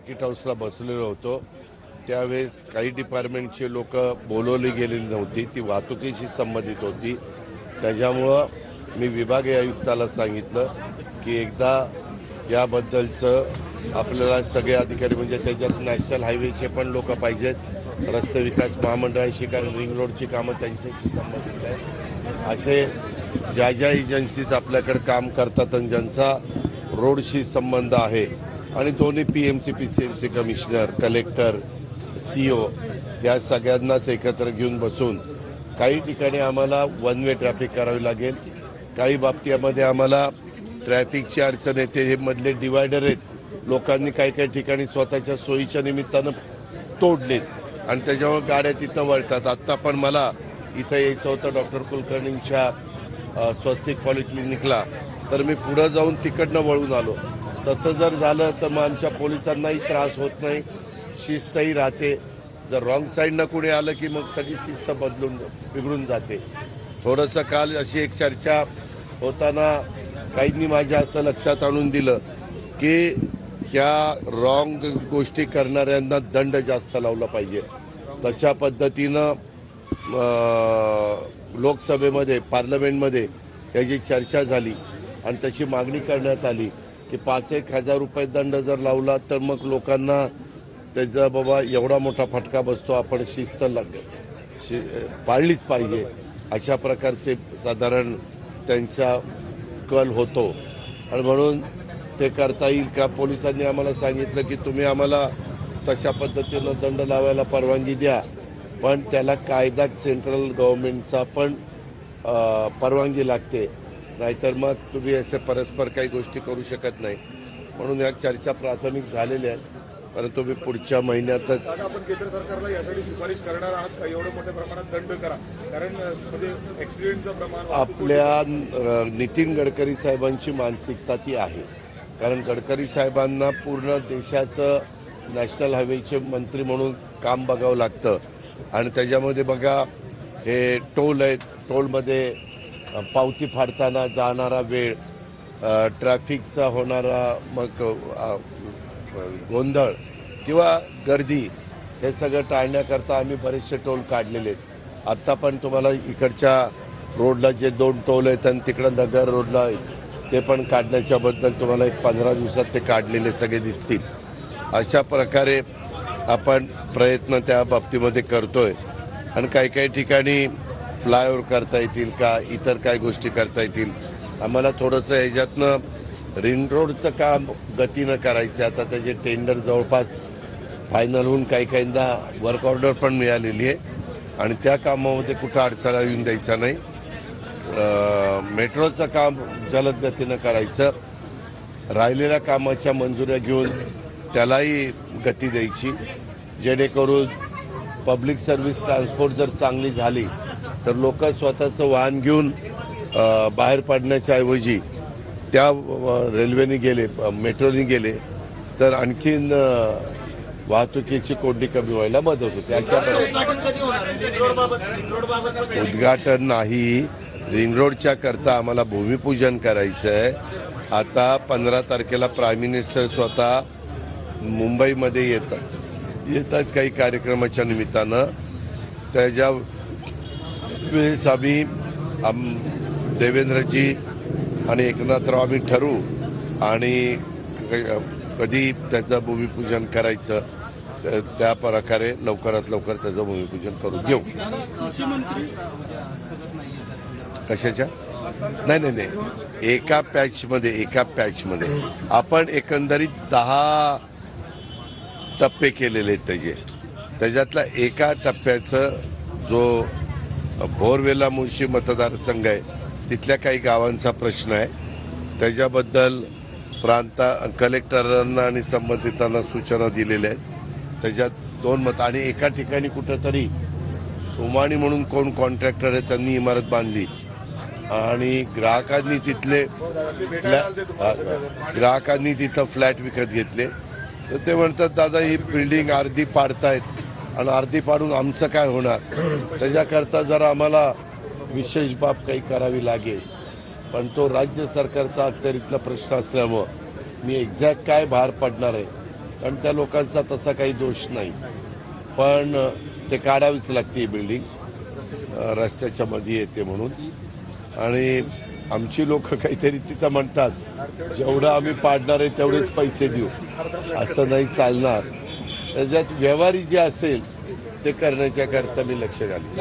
Circuit हाऊसला बसलेलो होतो त्यावेळेस काही डिपार्टमेंटचे लोक बोलवली गेलेली नव्हती, ती वाहतुकीशी संबंधित होती। त्याच्यामुळं मी विभागीय आयुक्ताला सांगितलं की एकदा याबद्दलचं आपल्याला सगळे अधिकारी म्हणजे त्याच्यात नॅशनल हायवेचे पण लोक पाहिजेत, रस्ते विकास महामंडळाशी, कारण रिंग रोडची कामं त्यांच्याशी संबंधित आहे। असे ज्या ज्या एजन्सीज आपल्याकडे काम करतात आणि ज्यांचा रोडशी संबंध आहे आणि दोन्ही PMC PCMC commissioner, collector, CO या सगळ्यांनाच एकत्र घेऊन बसून काही ठिकाणी आम्हाला वन वे ट्रॅफिक करावी लागेल, काही बाबतीमध्ये आम्हाला ट्रॅफिकची अडचण येते। हे मधले डिवायडर आहेत, लोकांनी काही काही ठिकाणी स्वतःच्या सोयीच्या निमित्तानं तोडलेत आणि त्याच्यामुळे गाड्या तिथं वळतात। आत्ता पण मला इथं यायचं होतं डॉक्टर कुलकर्णींच्या स्वस्तिक पॉलिक्लिनिकला, तर मी पुढं जाऊन तिकडनं वळून आलो। तसं जर झालं तर मग आमच्या पोलिसांनाही त्रास होत नाही, शिस्तही राहते। जर रॉंग साईडनं कुणी आलं की मग सगळी शिस्त बिघडून जाते। थोडंसं काल अशी एक चर्चा होताना काहींनी माझ्या असं लक्षात आणून दिलं की ह्या रॉंग गोष्टी करणाऱ्यांना दंड जास्त लावला पाहिजे। तशा पद्धतीनं लोकसभेमध्ये, पार्लमेंटमध्ये याची चर्चा झाली आणि तशी मागणी करण्यात आली की 5-1 हजार रुपये दंड जर लावला तर मग लोकांना त्याचा बाबा एवढा मोठा फटका बसतो, आपण शिस्त पाळलीच पाहिजे, अशा प्रकारचे साधारण त्यांचा कल होतो। आणि म्हणून ते करता येईल का? पोलिसांनी आम्हाला सांगितलं की तुम्ही आम्हाला तशा पद्धतीनं दंड लावायला परवानगी द्या, पण त्याला कायदा सेंट्रल गव्हर्नमेंटचा पण परवानगी लागते, नाहीतर मग तुम्ही असे परस्पर काही गोष्टी करू शकत नाही। म्हणून या चर्चा प्राथमिक झालेल्या आहेत, परंतु मी पुढच्या महिन्यातच आपण केंद्र सरकारला यासाठी शिफारिश करणार आहात का? एवढं मोठ्या प्रमाणात दंड करा, कारण म्हणजे ऍक्सिडेंटचं प्रमाण आपल्या नितीन गडकरी साहेबांची मानसिकता ती आहे, कारण गडकरी साहेबांना पूर्ण देशाचं नॅशनल हायवेचे मंत्री म्हणून काम बघावं लागतं आणि त्याच्यामध्ये बघा हे टोल आहेत, टोलमध्ये पावती फाडताना जाणारा वेळ, ट्रॅफिकचा होणारा मग गोंधळ किंवा गर्दी, हे सगळं टाळण्याकरता आम्ही बरेचसे टोल काढलेले आहेत। आत्ता पण तुम्हाला इकडच्या रोडला जे 2 टोल आहेत आणि तिकडं नगर रोडला आहेत ते पण काढण्याच्याबद्दल तुम्हाला एक 15 दिवसात ते काढलेले सगळे दिसतील। अशा प्रकारे आपण प्रयत्न त्या बाबतीमध्ये करतोय आणि काही काही ठिकाणी फ्लायओव्हर करता येतील का, इतर काय गोष्टी करता येतील। आम्हाला थोडंसं ह्याच्यातनं रिंग रोडचं काम गतीनं करायचं आहे। आता त्याचे टेंडर जवळपास फायनल होऊन काही काहींदा वर्क ऑर्डर पण मिळालेली आहे आणि त्या कामामध्ये कुठं अडचण येऊन द्यायचा नाही। मेट्रोचं काम जलद गतीनं करायचं, राहिलेल्या कामाच्या मंजुऱ्या घेऊन त्यालाही गती द्यायची, जेणेकरून पब्लिक सर्व्हिस ट्रान्सपोर्ट जर चांगली झाली तर लोक स्वतःचं वाहन घेऊन बाहेर पडण्याच्या ऐवजी त्या रेल्वेने गेले, मेट्रोने गेले तर आणखीन वाहतुकीची कोंडी कमी व्हायला मदत होते। अशा उद्घाटन नाही, रिंग रोडच्या करता आम्हाला भूमिपूजन करायचं आहे। आता 15 तारखेला प्राईम मिनिस्टर स्वतः मुंबईमध्ये येतात काही कार्यक्रमाच्या निमित्तानं। त्याच्या वेळेस आम्ही देवेंद्रजी आणि एकनाथराव आम्ही ठरवू आणि कधी त्याचं भूमिपूजन करायचं, त्या प्रकारे लवकरात लवकर त्याचं भूमिपूजन करून घेऊ। कशाच्या? नाही, एका पॅचमध्ये आपण एकंदरीत 10 टप्पे केलेले आहेत। त्याच्यातला एका टप्प्याचं जो भोरवेला मुळशी मतदारसंघ आहे तिथल्या काही गावांचा प्रश्न आहे, त्याच्याबद्दल कलेक्टरांना आणि संबंधितांना सूचना दिलेल्या आहेत। त्याच्यात 2 मत आणि एका ठिकाणी कुठंतरी सोमाणी म्हणून कोण कॉन्ट्रॅक्टर आहे त्यांनी इमारत बांधली आणि ग्राहकांनी तिथं फ्लॅट विकत घेतले, तर ते म्हणतात दादा ही बिल्डिंग अर्धी पाडतायत आणि अर्धी पाडून आमचं काय होणार, त्याच्याकरता जरा आम्हाला विशेष बाब काही करावी लागेल। पण तो राज्य सरकारचा अखेरीतला प्रश्न असल्यामुळं मी एक्झॅक्ट काय भार पडणार आहे कारण त्या लोकांचा तसा काही दोष नाही, पण ते काढावीच लागते ही बिल्डिंग, रस्त्याच्या मध्ये येते म्हणून. आणि आमची लोक काहीतरी तिथं म्हणतात जेवढं आम्ही पाडणार आहे तेवढेच पैसे देऊ, असं नाही चालणार. त्याच्यात व्यवहारी जे असेल ते करण्याच्या करता मी लक्ष घालीन.